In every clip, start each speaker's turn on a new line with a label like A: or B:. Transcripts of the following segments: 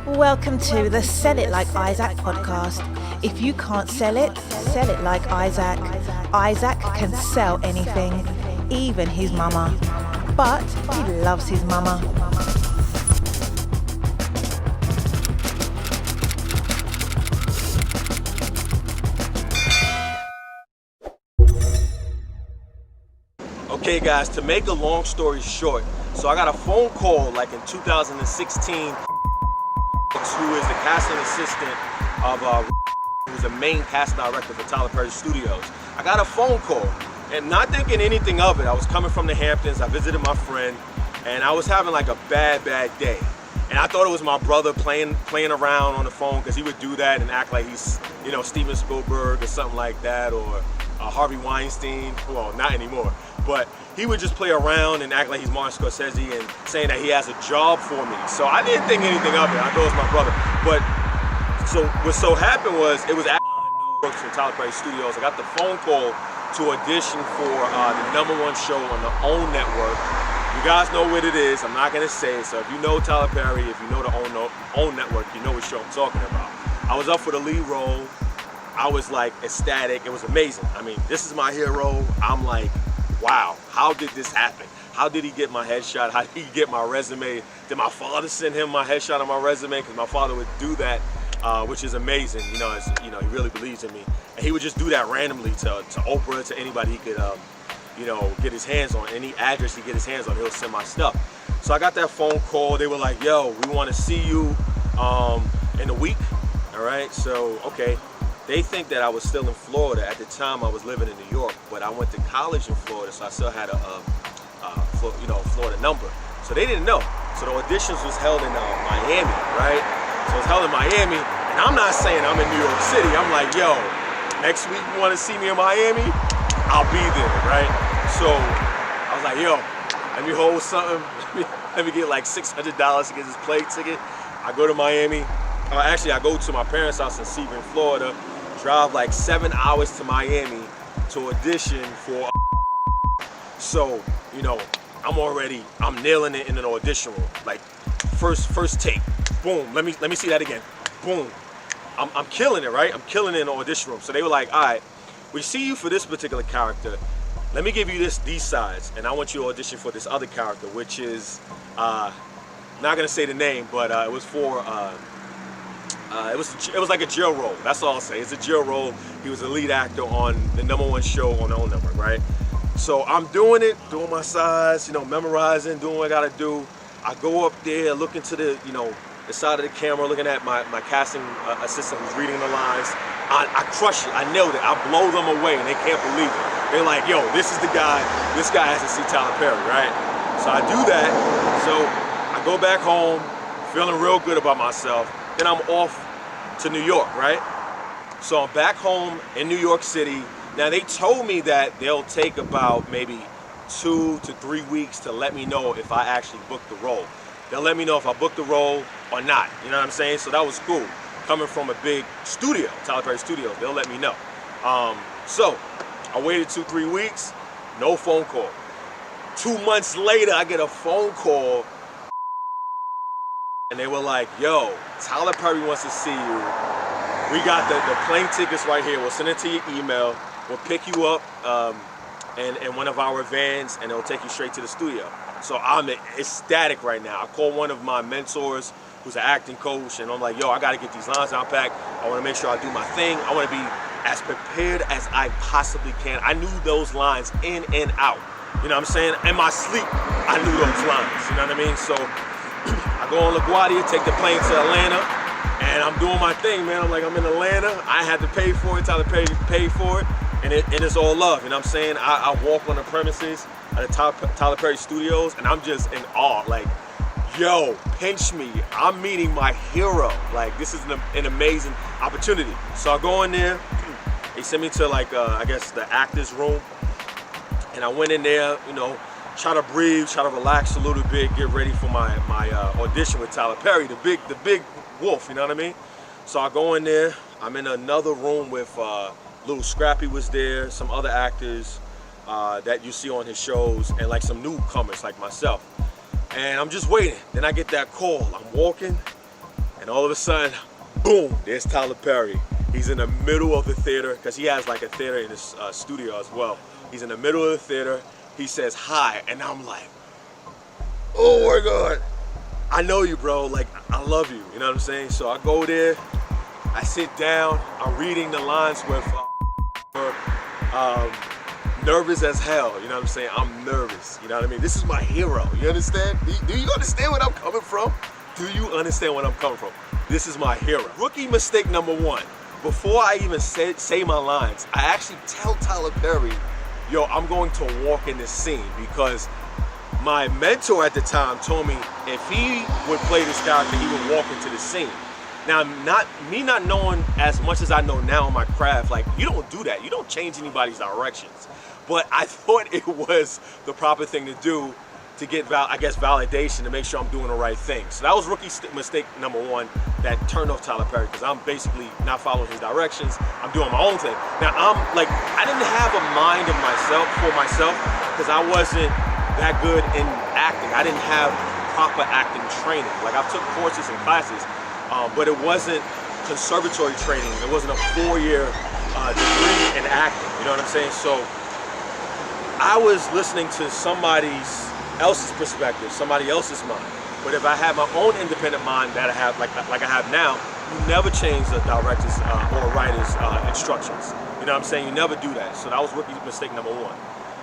A: Welcome to the Sell It Like Isaac podcast. If you can't sell it like Isaac. Isaac can sell anything, even his mama. But he loves his mama.
B: Okay guys, to make a long story short, so I got a phone call like in 2016 who is the casting assistant of who's the main casting director for Tyler Perry Studios. I got a phone call and not thinking anything of it. I was coming from the Hamptons, I visited my friend, and I was having like a bad day. And I thought it was my brother playing around on the phone, because he would do that and act like he's, you know, Steven Spielberg or something like that, or Harvey Weinstein. Well, not anymore. But he would just play around and act like he's Martin Scorsese and saying that he has a job for me. So I didn't think anything of it. I thought it was my brother. But so what so happened was, it was works for Tyler Perry Studios. I got the phone call to audition for the #1 show on the OWN network. You guys know what it is. I'm not gonna say it. So if you know Tyler Perry, if you know the OWN network, you know what show I'm talking about. I was up for the lead role. I was like ecstatic. It was amazing. I mean, this is my hero. I'm like, wow, how did this happen? How did he get my headshot? How did he get my resume? Did my father send him my headshot on my resume? Because my father would do that, which is amazing. You know, he really believes in me. And he would just do that randomly to Oprah, to anybody he could, you know, get his hands on. Any address he get his hands on, he'll send my stuff. So I got that phone call. They were like, yo, we want to see you in a week. All right, so, okay. They think that I was still in Florida. At the time, I was living in New York, but I went to college in Florida, so I still had a Florida number. So they didn't know. So the auditions was held in Miami, right? So it was held in Miami, and I'm not saying I'm in New York City. I'm like, yo, next week you want to see me in Miami? I'll be there, right? So I was like, yo, let me hold something. Let me get like $600 to get this plane ticket. I go to Miami. Actually, I go to my parents' house in Sebring, Florida. Drive like 7 hours to Miami to audition for. So, you know, I'm nailing it in an audition room. Like first take, boom. Let me see that again, boom. I'm killing it, right? I'm killing it in the audition room. So they were like, all right, we see you for this particular character. Let me give you these sides, and I want you to audition for this other character, which is not gonna say the name, but it was for. It was like a jail role. That's all I'll say. It's a jail role. He was the lead actor on the #1 show on the OWN network, right? So I'm doing it, doing my sides, you know, memorizing, doing what I gotta do. I go up there, looking to the, you know, the side of the camera, looking at my casting assistant who's reading the lines. I crush it. I nailed it. I blow them away, and they can't believe it. They're like, yo, this is the guy. This guy has to see Tyler Perry, right? So I do that. So I go back home, feeling real good about myself. Then I'm off to New York, right? So I'm back home in New York City. Now they told me that they'll take about maybe 2 to 3 weeks to let me know if I actually booked the role. They'll let me know if I booked the role or not. You know what I'm saying? So that was cool. Coming from a big studio, Tyler Perry Studios, they'll let me know. So I waited 2-3 weeks, no phone call. 2 months later, I get a phone call. And they were like, yo, Tyler Perry wants to see you. We got the plane tickets right here. We'll send it to your email. We'll pick you up in one of our vans, and it'll take you straight to the studio. So I'm ecstatic right now. I called one of my mentors who's an acting coach, and I'm like, yo, I got to get these lines down packed. I want to make sure I do my thing. I want to be as prepared as I possibly can. I knew those lines in and out. You know what I'm saying? In my sleep, I knew those lines. You know what I mean? So I go on LaGuardia, take the plane to Atlanta, and I'm doing my thing, man. I'm like, I'm in Atlanta. I had to pay for it. Tyler Perry paid for it, and it's all love. You know what I'm saying? I walk on the premises at the Tyler Perry Studios, and I'm just in awe. Like, yo, pinch me. I'm meeting my hero. Like, this is an amazing opportunity. So I go in there. They sent me to, like, I guess the actor's room, and I went in there, you know, try to breathe, try to relax a little bit, get ready for my audition with Tyler Perry, the big wolf, you know what I mean? So I go in there, I'm in another room with Little Scrappy was there, some other actors that you see on his shows, and like some newcomers like myself. And I'm just waiting. Then I get that call. I'm walking, And all of a sudden, boom, there's Tyler Perry. He's in the middle of the theater, because he has like a theater in his studio as well. He's in the middle of the theater. He says hi, and I'm like, oh my God, I know you, bro. Like, I love you. You know what I'm saying? So I go there, I sit down, I'm reading the lines with nervous as hell. You know what I'm saying? I'm nervous. You know what I mean? This is my hero. You understand? Do you understand where I'm coming from? Do you understand where I'm coming from? This is my hero. Rookie mistake number one. Before I even say my lines, I actually tell Tyler Perry, yo, I'm going to walk in this scene, because my mentor at the time told me if he would play this character, he would walk into the scene. Now, not knowing as much as I know now in my craft, like, you don't do that. You don't change anybody's directions. But I thought it was the proper thing to do to get, validation, to make sure I'm doing the right thing. So that was rookie mistake number one that turned off Tyler Perry, because I'm basically not following his directions. I'm doing my own thing. Now, I didn't have a mind of myself, because I wasn't that good in acting. I didn't have proper acting training. Like, I took courses and classes, but it wasn't conservatory training. It wasn't a 4-year degree in acting. You know what I'm saying? So I was listening to somebody else's perspective, somebody else's mind. But if I had my own independent mind that I have, like I have now, you never change the director's or writer's instructions. You know what I'm saying? You never do that. So that was rookie mistake number one.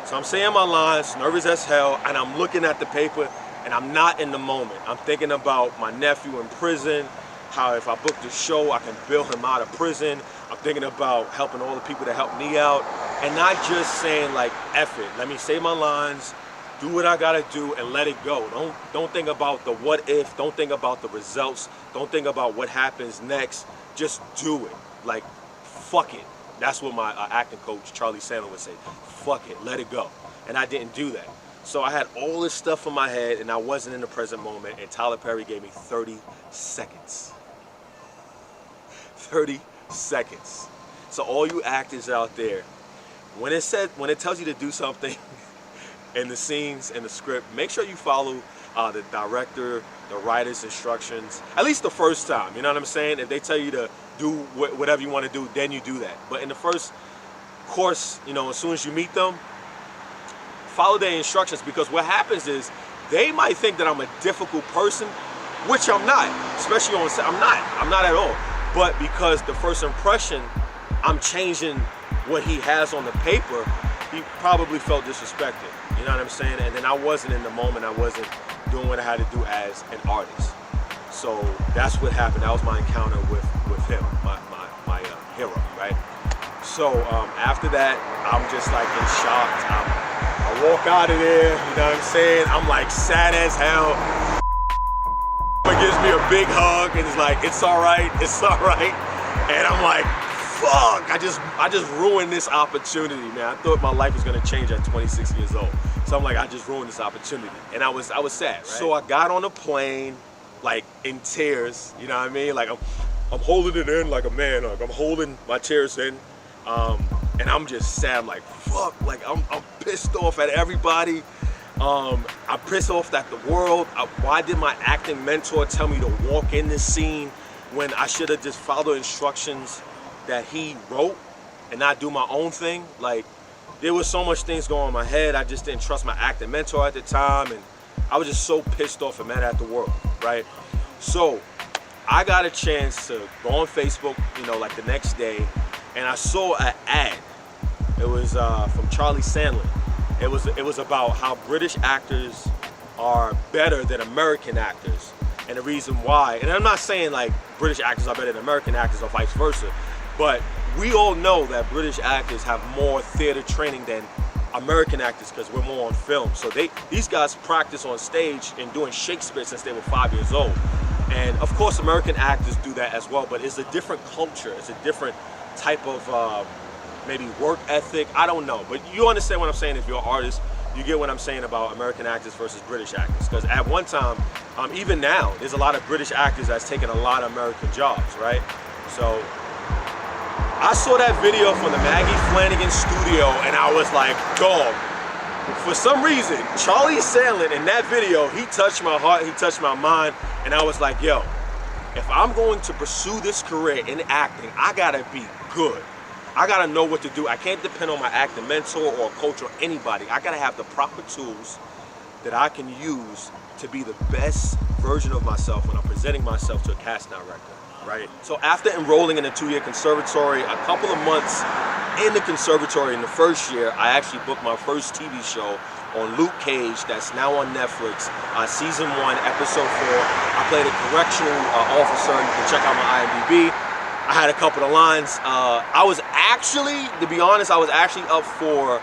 B: So I'm saying my lines, nervous as hell, and I'm looking at the paper, and I'm not in the moment. I'm thinking about my nephew in prison, how if I book the show, I can bail him out of prison. I'm thinking about helping all the people that helped me out, and not just saying like, F it, let me say my lines, do what I gotta do, and let it go. Don't think about the what if, don't think about the results, don't think about what happens next, just do it. Like, fuck it. That's what my acting coach, Charlie Sandler, would say. Fuck it, let it go. And I didn't do that. So I had all this stuff in my head, and I wasn't in the present moment, and Tyler Perry gave me 30 seconds. 30 seconds. So all you actors out there, when it tells you to do something in the scenes, in the script, make sure you follow the director, the writer's instructions, at least the first time. You know what I'm saying? If they tell you to do whatever you want to do, then you do that. But in the first course, you know, as soon as you meet them, follow their instructions, because what happens is they might think that I'm a difficult person, which I'm not, especially on set. I'm not at all. But because the first impression, I'm changing what he has on the paper, he probably felt disrespected. You know what I'm saying? And then I wasn't in the moment. I wasn't doing what I had to do as an artist. So that's what happened. That was my encounter with him, my hero, right? So after that, I'm just like in shock. I walk out of there, you know what I'm saying? I'm like sad as hell. It gives me a big hug and it's like, it's all right. And I'm like, fuck, I just ruined this opportunity, man. I thought my life was gonna change at 26 years old. So I'm like, I just ruined this opportunity. And I was sad, right? So I got on a plane, like in tears, you know what I mean? Like I'm holding it in like a man, like I'm holding my tears in. And I'm just sad, I'm like, fuck, like I'm pissed off at everybody. I'm pissed off at the world. Why did my acting mentor tell me to walk in this scene when I should have just followed instructions that he wrote and not do my own thing? Like, there was so much things going on in my head. I just didn't trust my acting mentor at the time, and I was just so pissed off and mad at the world, right? So I got a chance to go on Facebook, you know, like the next day, and I saw an ad. It was from Charlie Sandler. It was about how British actors are better than American actors, and the reason why. And I'm not saying like British actors are better than American actors or vice versa, but we all know that British actors have more theater training than American actors because we're more on film. So these guys practice on stage and doing Shakespeare since they were 5 years old. And of course American actors do that as well, but it's a different culture. It's a different type of maybe work ethic. I don't know, but you understand what I'm saying. If you're an artist, you get what I'm saying about American actors versus British actors. Because at one time, even now, there's a lot of British actors that's taking a lot of American jobs, right? So I saw that video from the Maggie Flanagan studio and I was like, dog, for some reason, Charlie Sandler in that video, he touched my heart, he touched my mind, and I was like, yo, if I'm going to pursue this career in acting, I gotta be good. I gotta know what to do. I can't depend on my acting mentor or coach or anybody. I gotta have the proper tools that I can use to be the best version of myself when I'm presenting myself to a casting director, right? So after enrolling in a 2-year conservatory, a couple of months in the conservatory in the first year, I actually booked my first TV show on Luke Cage, that's now on Netflix, season 1, episode 4. I played a correctional officer. You can check out my IMDb. I had a couple of lines. I was actually, to be honest, I was actually up for,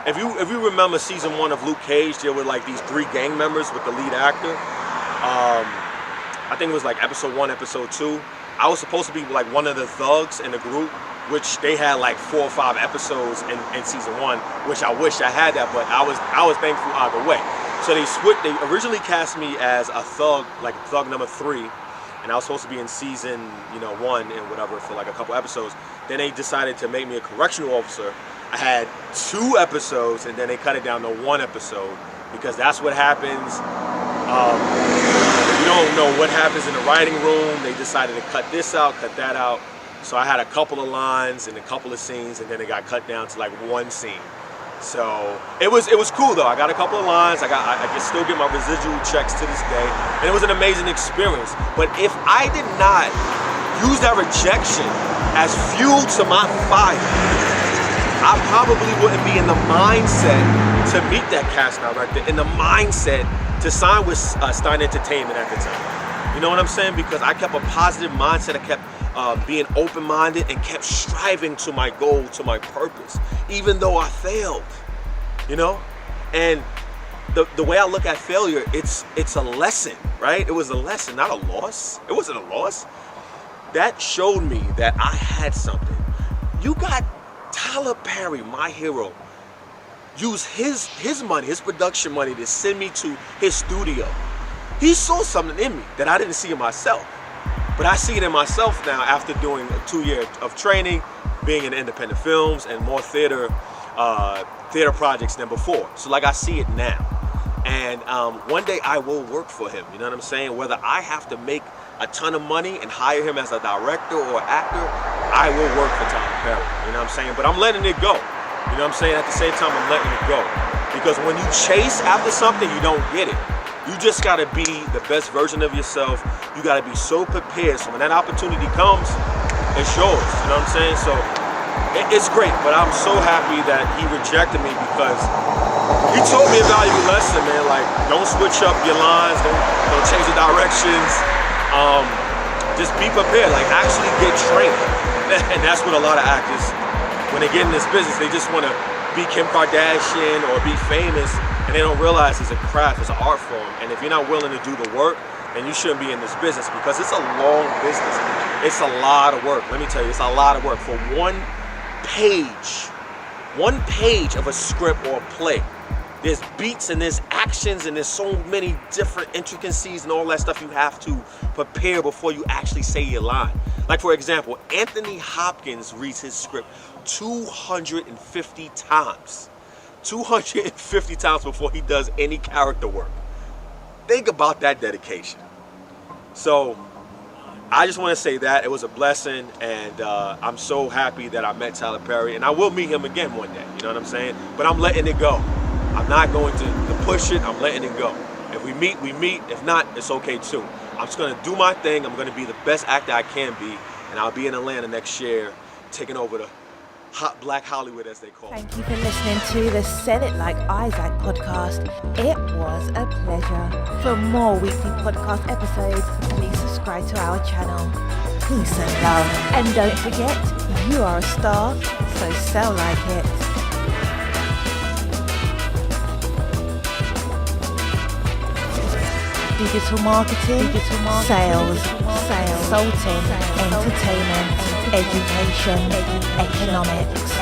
B: if you remember season 1 of Luke Cage, there were like these 3 gang members with the lead actor. I think it was like episode 1, episode 2. I was supposed to be like one of the thugs in the group, which they had like 4 or 5 episodes in season 1, which I wish I had that, but I was thankful either way. So they originally cast me as a thug, like thug number 3, and I was supposed to be in season 1 and whatever for like a couple episodes. Then they decided to make me a correctional officer. I had 2 episodes, and then they cut it down to 1 episode, because that's what happens. You don't know what happens in the writing room. They decided to cut this out, cut that out. So I had a couple of lines and a couple of scenes, and then it got cut down to like 1 scene. So it was cool though. I got a couple of lines. I can still get my residual checks to this day, and it was an amazing experience. But if I did not use that rejection as fuel to my fire, I probably wouldn't be in the mindset to meet that cast director, in the mindset to sign with Stein Entertainment at the time. You know what I'm saying? Because I kept a positive mindset. I kept being open-minded and kept striving to my goal, to my purpose, even though I failed, And the way I look at failure, it's a lesson, right? It was a lesson, not a loss. It wasn't a loss. That showed me that I had something. You got Tyler Perry, my hero, use his money, his production money, to send me to his studio. He saw something in me that I didn't see in myself. But I see it in myself now after doing a 2 year of training, being in independent films and more theater projects than before. So like I see it now. And one day I will work for him, you know what I'm saying? Whether I have to make a ton of money and hire him as a director or actor, I will work for Tyler Perry, you know what I'm saying? But I'm letting it go, you know what I'm saying? At the same time, I'm letting it go. Because when you chase after something, you don't get it. You just gotta be the best version of yourself. You gotta be so prepared, so when that opportunity comes, it's yours, you know what I'm saying? So it's great, but I'm so happy that he rejected me, because he told me a valuable lesson, man. Like, don't switch up your lines, don't change the directions. Just be prepared, like actually get trained. And that's what a lot of actors, when they get in this business, they just wanna be Kim Kardashian or be famous, and they don't realize it's a craft, it's an art form. And if you're not willing to do the work, then you shouldn't be in this business, because it's a long business. It's a lot of work. Let me tell you, it's a lot of work for one page of a script or a play. There's beats and there's actions and there's so many different intricacies and all that stuff you have to prepare before you actually say your line. Like, for example, Anthony Hopkins reads his script 250 times. 250 times before he does any character work. Think about that dedication. So I just want to say that it was a blessing, and I'm so happy that I met Tyler Perry, and I will meet him again one day, you know what I'm saying? But I'm letting it go. I'm not going to push it, I'm letting it go. If we meet, we meet. If not, it's okay too. I'm just gonna do my thing. I'm gonna be the best actor I can be, and I'll be in Atlanta next year, taking over the hot Black Hollywood, as they call it.
A: Thank you for listening to the Sell It Like Isaac podcast. It was a pleasure. For more weekly podcast episodes, please subscribe to our channel. Peace and love. And don't forget, you are a star, so sell like it. Digital marketing, sales, consulting, entertainment, education, economics.